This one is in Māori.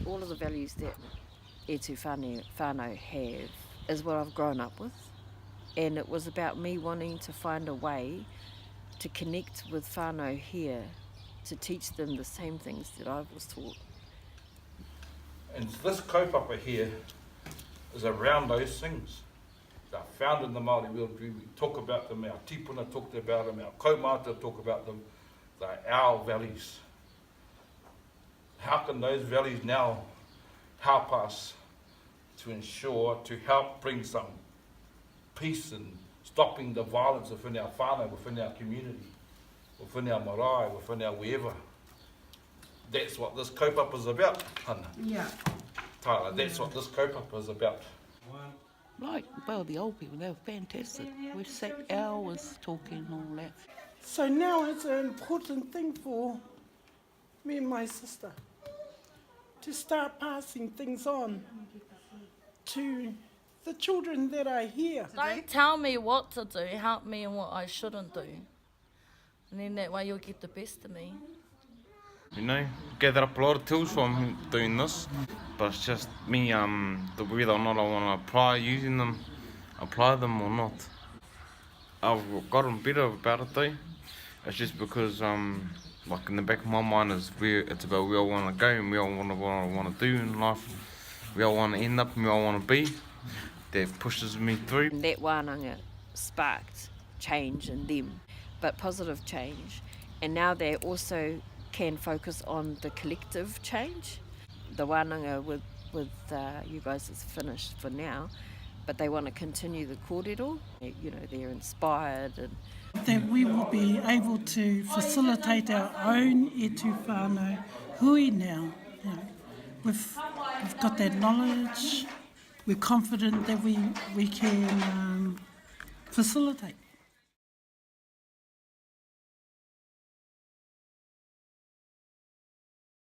all of the values that Tū Whānau have is what I've grown up with, and it was about me wanting to find a way to connect with whānau here, to teach them the same things that I was taught. And this kaupapa here is around those things. They're found in the Māori worldview. We talk about them, our tipuna talked about them, our kaumata talk about them. They're our values. How can those values now help us to ensure, to help bring some peace and stopping the violence within our whānau, within our community, within our marae, within our wherever? That's what this kaupapa is about, Hana. Yeah. Tyler, that's what this kaupapa is about. Like, well, the old people, they were fantastic. We sat hours talking and all that. So now it's an important thing for me and my sister to start passing things on to the children that are here. Don't tell me what to do, help me in what I shouldn't do. And then that way you'll get the best of me. You know, gather up a lot of tools from doing this, but it's just me, whether or not I want to apply them or not. I've gotten better about it though. It's just because, like in the back of my mind is it's about where I want to go and where I want to do in life, where I want to end up and where I want to be. That pushes me through. And that wānanga sparked change in them, but positive change. And now they also can focus on the collective change. The wānanga with you guys is finished for now, but they want to continue the kōrero. You know, they're inspired. And that we will be able to facilitate our own Tū Whānau hui now. You know, we've got that knowledge. We're confident that we can facilitate.